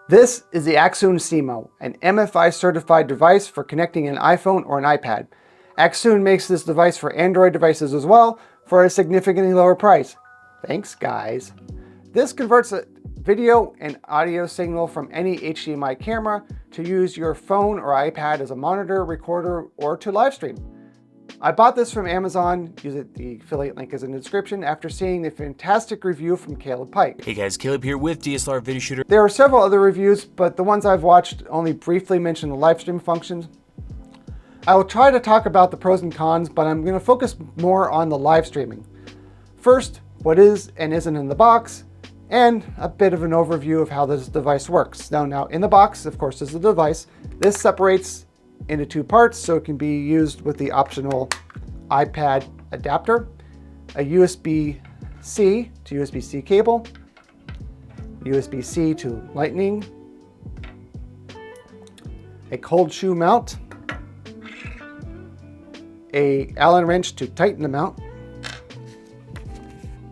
This is the Accsoon SeeMo, an MFI certified device for connecting an iPhone or an iPad. Accsoon makes this device for Android devices as well for a significantly lower price. Thanks, guys. This converts a video and audio signal from any HDMI camera to use your phone or iPad as a monitor, recorder, or to live stream. I bought this from Amazon, the affiliate link is in the description, after seeing the fantastic review from Caleb Pike. Hey guys, Caleb here with DSLR Video Shooter. There are several other reviews, but the ones I've watched only briefly mention the live stream functions. I will try to talk about the pros and cons, but I'm going to focus more on the live streaming. First, what is and isn't in the box, and a bit of an overview of how this device works. Now in the box, of course, is the device. This separates into two parts, so it can be used with the optional iPad adapter, a USB-C to USB-C cable, USB-C to Lightning, a cold shoe mount, a Allen wrench to tighten the mount,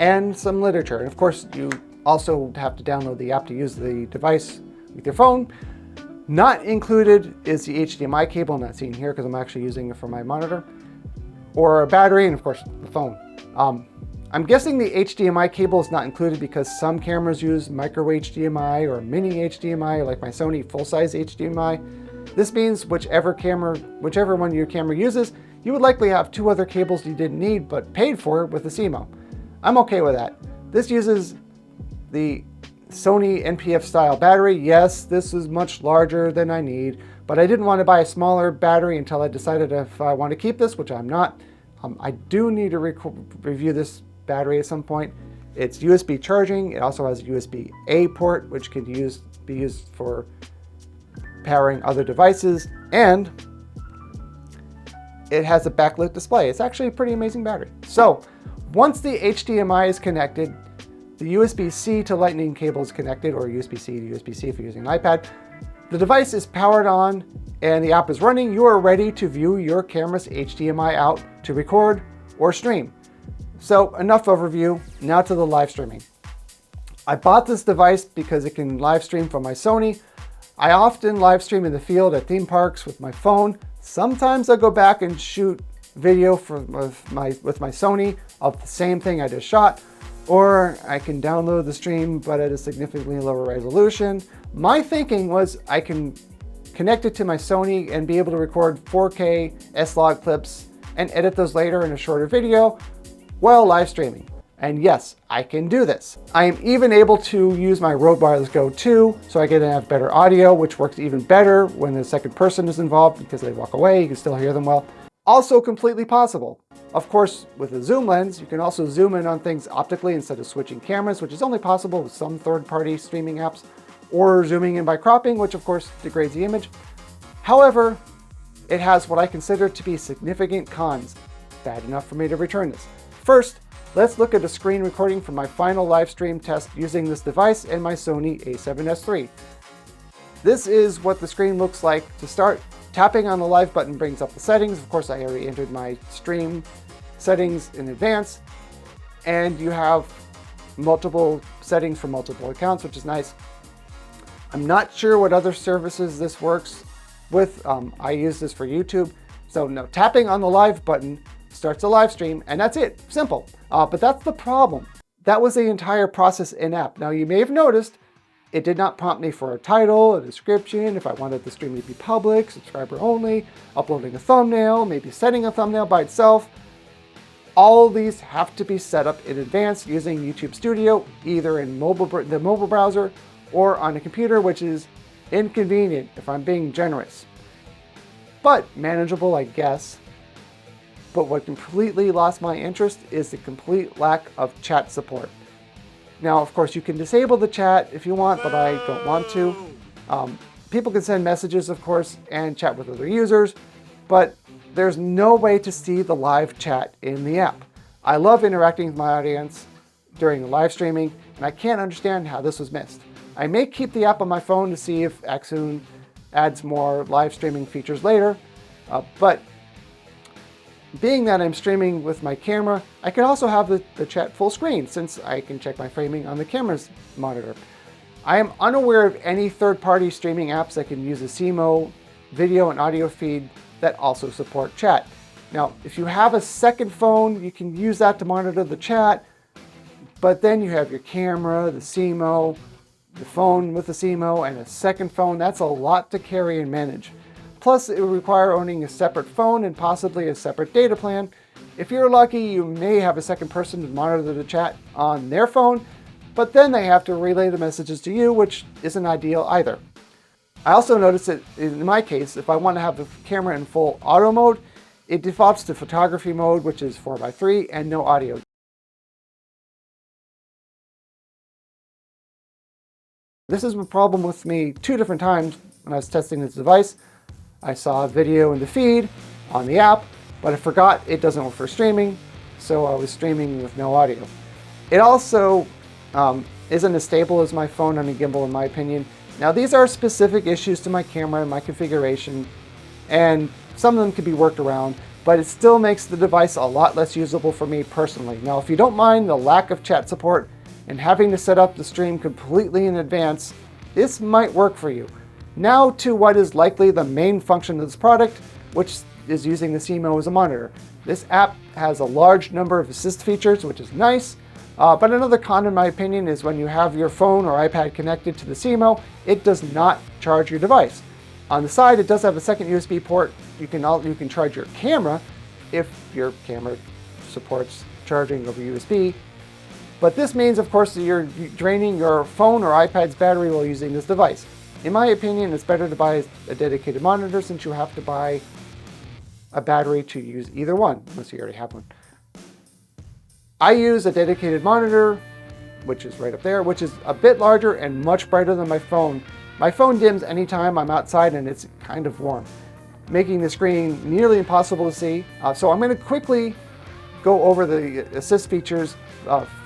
and some literature. And of course, you also have to download the app to use the device with your phone. Not included is the HDMI cable, not seen here because I'm actually using it for my monitor, or a battery, and of course the phone. I'm guessing the HDMI cable is not included because some cameras use micro HDMI or mini HDMI, like my Sony full-size HDMI. This means whichever one your camera uses, you would likely have two other cables you didn't need but paid for with the SeeMo. I'm okay with that. This uses the Sony NPF style battery. Yes, this is much larger than I need, but I didn't want to buy a smaller battery until I decided if I want to keep this, which I'm not. I do need to review this battery at some point. It's USB charging. It also has a USB-A port, which can be used for powering other devices, and it has a backlit display. It's actually a pretty amazing battery. So once the HDMI is connected, the USB-C to Lightning cable is connected, or USB-C to USB-C if you're using an iPad. The device is powered on and the app is running. You are ready to view your camera's HDMI out to record or stream. So enough overview, now to the live streaming. I bought this device because it can live stream from my Sony. I often live stream in the field at theme parks with my phone. Sometimes I go back and shoot video with my Sony of the same thing I just shot. Or I can download the stream, but at a significantly lower resolution. My thinking was I can connect it to my Sony and be able to record 4K S-Log clips and edit those later in a shorter video while live streaming. And yes, I can do this. I am even able to use my Rode Wireless Go 2, so I get to have better audio, which works even better when the second person is involved because they walk away, you can still hear them well. Also completely possible. Of course, with a zoom lens, you can also zoom in on things optically instead of switching cameras, which is only possible with some third-party streaming apps, or zooming in by cropping, which of course degrades the image. However, it has what I consider to be significant cons, bad enough for me to return this. First, let's look at a screen recording from my final live stream test using this device and my Sony a7S III. This is what the screen looks like to start. Tapping on the live button brings up the settings. Of course, I already entered my stream settings in advance, and you have multiple settings for multiple accounts, which is nice. I'm not sure what other services this works with. I use this for YouTube. So no, tapping on the live button starts a live stream, and that's it, simple. But that's the problem. That was the entire process in-app. Now you may have noticed it did not prompt me for a title, a description, if I wanted the stream to be public, subscriber only, uploading a thumbnail, maybe setting a thumbnail by itself. All of these have to be set up in advance using YouTube Studio, either in the mobile browser or on a computer, which is inconvenient if I'm being generous. But manageable, I guess. But what completely lost my interest is the complete lack of chat support. Now, of course, you can disable the chat if you want, but I don't want to. People can send messages, of course, and chat with other users, but there's no way to see the live chat in the app. I love interacting with my audience during the live streaming, and I can't understand how this was missed. I may keep the app on my phone to see if Accsoon adds more live streaming features later, but being that I'm streaming with my camera, I can also have the chat full screen since I can check my framing on the camera's monitor. I am unaware of any third-party streaming apps that can use a SeeMo video and audio feed that also support chat. Now, if you have a second phone, you can use that to monitor the chat, but then you have your camera, the SeeMo, the phone with the SeeMo, and a second phone. That's a lot to carry and manage. Plus, it would require owning a separate phone and possibly a separate data plan. If you're lucky, you may have a second person to monitor the chat on their phone, but then they have to relay the messages to you, which isn't ideal either. I also noticed that in my case, if I want to have the camera in full auto mode, it defaults to photography mode, which is 4:3 and no audio. This is a problem with me 2 different times when I was testing this device. I saw a video in the feed on the app, but I forgot it doesn't work for streaming, so I was streaming with no audio. It also isn't as stable as my phone on a gimbal, in my opinion. Now, these are specific issues to my camera and my configuration, and some of them can be worked around, but it still makes the device a lot less usable for me personally. Now, if you don't mind the lack of chat support and having to set up the stream completely in advance, this might work for you. Now to what is likely the main function of this product, which is using the SeeMo as a monitor. This app has a large number of assist features, which is nice. But another con, in my opinion, is when you have your phone or iPad connected to the SeeMo, it does not charge your device. On the side, it does have a second USB port. You can charge your camera if your camera supports charging over USB. But this means, of course, that you're draining your phone or iPad's battery while using this device. In my opinion, it's better to buy a dedicated monitor since you have to buy a battery to use either one, unless you already have one. I use a dedicated monitor, which is right up there, which is a bit larger and much brighter than my phone. My phone dims anytime I'm outside and it's kind of warm, making the screen nearly impossible to see. So I'm going to quickly go over the assist features.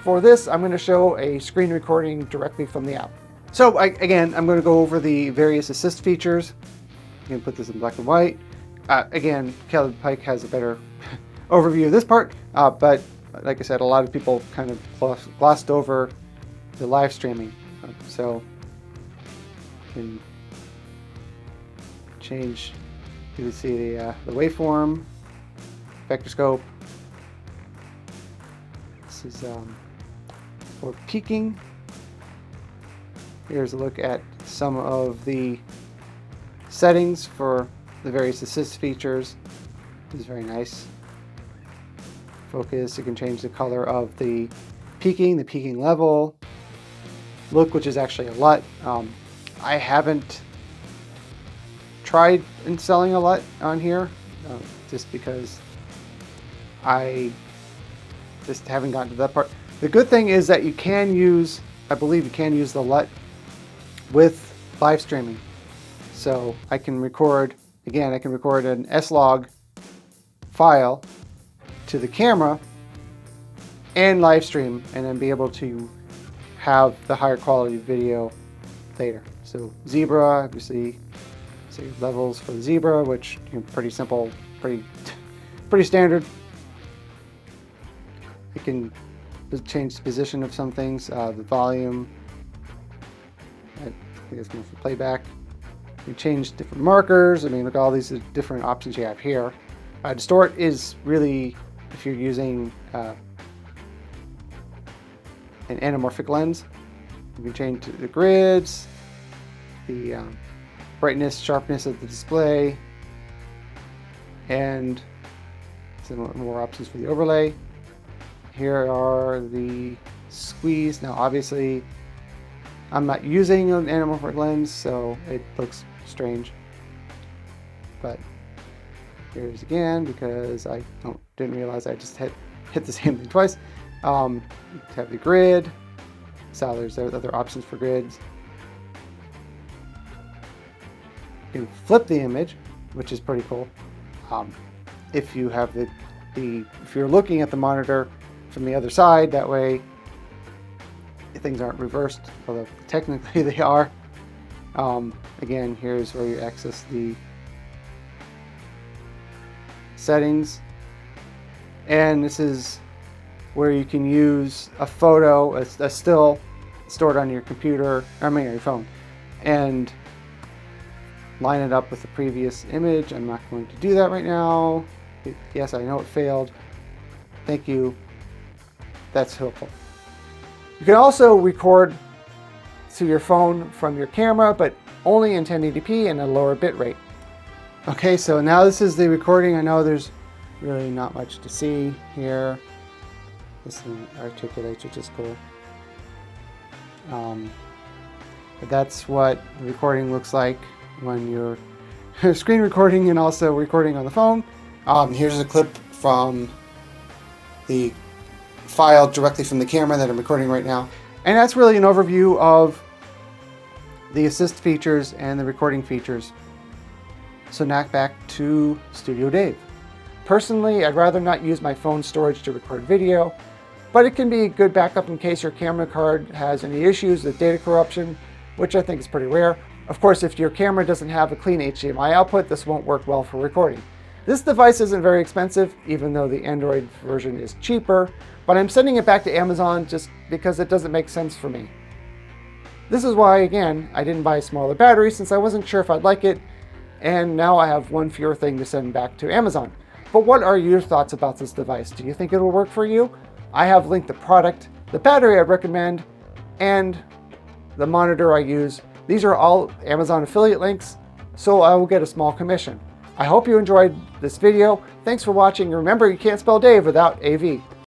For this, I'm going to show a screen recording directly from the app. So again, I'm going to go over the various assist features. You can put this in black and white. Again, Caleb Pike has a better overview of this part, but like I said, a lot of people kind of glossed over the live streaming. So you can change, you can see the waveform, vector scope. This is for peaking. Here's a look at some of the settings for the various assist features. This is very nice. Focus, you can change the color of the peaking level. Look, which is actually a LUT. I haven't tried installing a LUT on here just because I just haven't gotten to that part. The good thing is that you can use, I believe you can use the LUT with live streaming. So I can record, again, I can record an S-Log file to the camera and live stream and then be able to have the higher quality video later. So Zebra, obviously, say levels for the Zebra, which pretty simple, pretty standard. You can change the position of some things, the volume. I think it's more for playback. You change different markers. I mean, look at all these different options you have here. Distort is really if you're using an anamorphic lens. You can change the grids, the brightness, sharpness of the display, and some more options for the overlay. Here are the squeeze. Now, obviously, I'm not using an anamorphic lens, so it looks strange. But here's again, because I didn't realize I just hit the same thing twice. You have the grid. So there's other options for grids. You can flip the image, which is pretty cool. If you have if you're looking at the monitor from the other side, that way things aren't reversed, although technically they are. Again, here's where you access the settings, and this is where you can use a photo, a still, stored on your computer, your phone, and line it up with the previous image. I'm not going to do that right now. Yes, I know it failed. Thank you. That's helpful. You can also record to your phone from your camera, but only in 1080p and a lower bit rate. Okay, so now this is the recording. I know there's really not much to see here. This thing articulates, which is cool. But that's what the recording looks like when you're screen recording and also recording on the phone. Here's a clip from the file directly from the camera that I'm recording right now. And that's really an overview of the assist features and the recording features. So now back to Studio Dave. Personally, I'd rather not use my phone storage to record video, but it can be a good backup in case your camera card has any issues with data corruption, which I think is pretty rare. Of course, if your camera doesn't have a clean HDMI output, this won't work well for recording. This device isn't very expensive, even though the Android version is cheaper, but I'm sending it back to Amazon just because it doesn't make sense for me. This is why, again, I didn't buy a smaller battery since I wasn't sure if I'd like it, and now I have one fewer thing to send back to Amazon. But what are your thoughts about this device? Do you think it will work for you? I have linked the product, the battery I recommend, and the monitor I use. These are all Amazon affiliate links, so I will get a small commission. I hope you enjoyed this video. Thanks for watching. Remember, you can't spell Dave without AV.